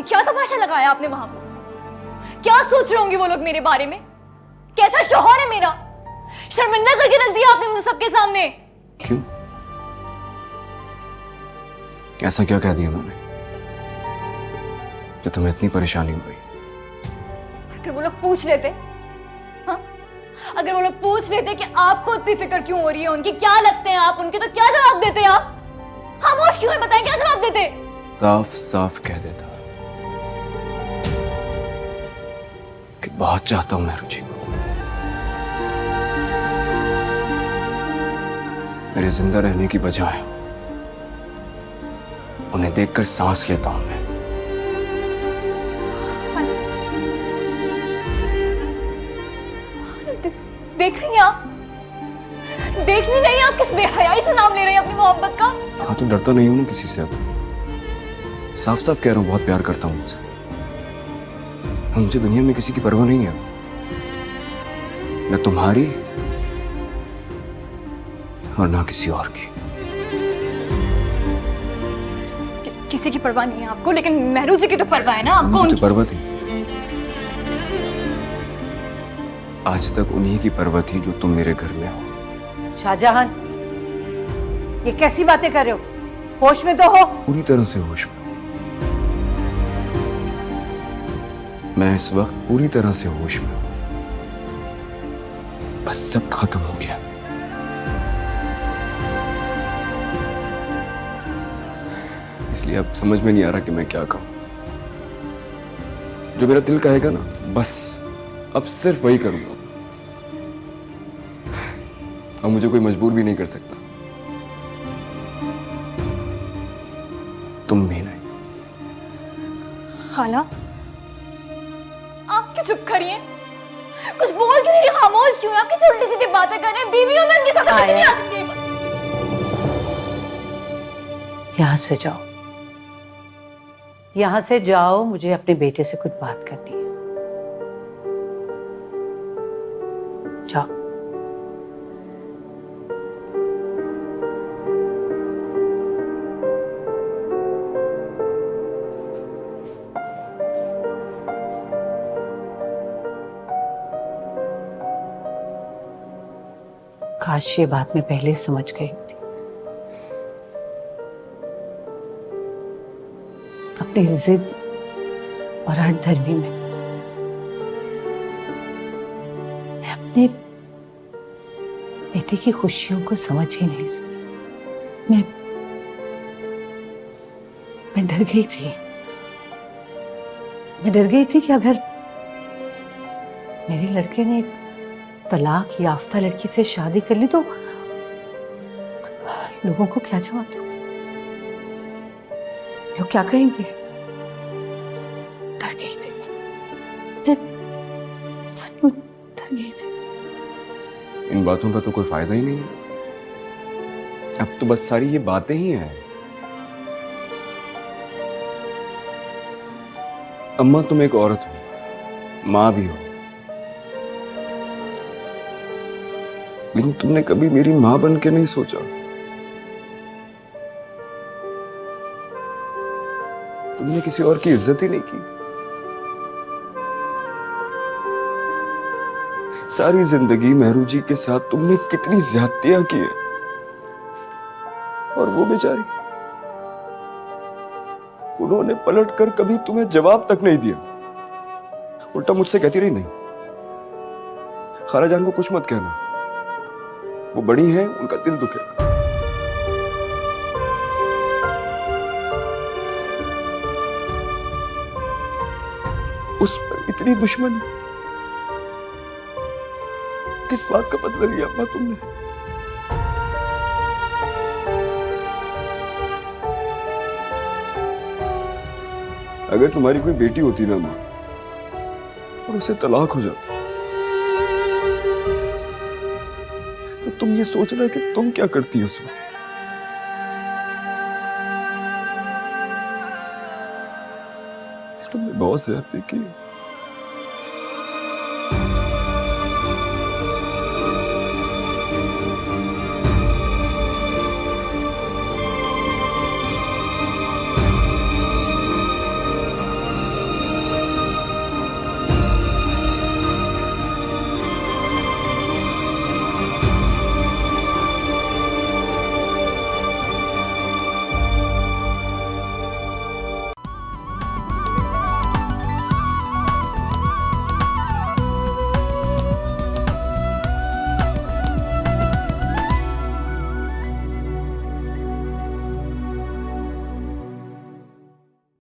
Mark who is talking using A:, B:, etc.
A: ये क्या तमाशा लगाया आपने वहां पर? क्या सोच रहे होंगे वो लोग मेरे बारे में? कैसा शौहर है मेरा? शर्मिंदा करके रख दिया आपने मुझे सबके सामने।
B: क्यों? ऐसा क्या कह दिया मैंने जो तुम्हें इतनी परेशानी हो रही?
A: अगर वो लोग पूछ लेते, हाँ, अगर वो लोग पूछ लेते कि आपको इतनी फिक्र क्यों हो रही है, उनकी क्या लगते हैं आप उनके, तो क्या जवाब देते आप? खामोश क्यों है बताएं, क्या जवाब देते?
B: साफ साफ कह देता कि बहुत चाहता हूं मैं रुचि को, मेरे जिंदा रहने की वजह है, उन्हें देखकर सांस लेता हूं मैं।
A: देख रही हैं आप? देख नहीं रही आप किस बेहयाई से नाम ले रही हैं अपनी मोहब्बत का?
B: हाँ तो डरता नहीं हूं ना किसी से। अब साफ साफ कह रहा हूं बहुत प्यार करता हूं मुझसे। मुझे दुनिया में किसी की परवाह नहीं है, न तुम्हारी और ना किसी और की।
A: किसी की परवाह नहीं है आपको, लेकिन मेहरू जी की तो परवाह है ना आपको।
B: मुझे परवाह थी, आज तक उन्हीं की परवाह थी जो तुम मेरे घर में हो।
C: शाहजहां, ये कैसी बातें कर रहे हो? होश में तो हो।
B: पूरी तरह से होश में हूं मैं, इस वक्त पूरी तरह से होश में हूं। बस सब खत्म हो गया। इसलिए अब समझ में नहीं आ रहा कि मैं क्या कहूं। जो मेरा दिल कहेगा ना, बस अब सिर्फ वही करूंगा। अब मुझे कोई मजबूर भी नहीं कर सकता, तुम भी नहीं।
A: खाला, आप क्यों चुप खड़ी हैं? कुछ बोल क्यों नहीं रही? खामोश क्यों? आप किस उल्टी सीधी बातें कर रहे हैं? बीवी हो मैं, उनके साथ कुछ नहीं आ सकती।
C: यहां से जाओ, यहां से जाओ, मुझे अपने बेटे से कुछ बात करनी है। जाओ। काश ये बात मैं पहले समझ गई होती। अपनी जिद और हठधर्मी में मैं अपने बेटे की खुशियों को समझ ही नहीं सकी। मैं डर गई थी। मैं डर गई थी कि अगर मेरे लड़के ने एक तलाक याफ्ता लड़की से शादी कर ली तो लोगों को क्या जवाब दूं? लोग क्या कहेंगे? डर गई थी मैं, सचमुच डर गई थी।
B: इन बातों का तो कोई फायदा ही नहीं है। अब तो बस सारी ये बातें ही हैं। अम्मा, तुम एक औरत हो, मां भी हो, लेकिन तुमने कभी मेरी मां बन के नहीं सोचा। तुमने किसी और की इज्जत ही नहीं की। सारी जिंदगी मेहरू जी के साथ तुमने कितनी ज्यादतियां की है, और वो बेचारी, उन्होंने पलट कर कभी तुम्हें जवाब तक नहीं दिया। उल्टा मुझसे कहती रही, नहीं खालाजान को कुछ मत कहना, वो बड़ी हैं, उनका दिल दुखेगा। उस पर इतनी दुश्मनी, किस बात का बदला लिया अम्मा तुमने? अगर तुम्हारी कोई बेटी होती ना मां, और उसे तलाक हो जाता, तो तुम ये सोचना कि तुम क्या करती उस वक्त। तुमने बहुत ज्यादती की।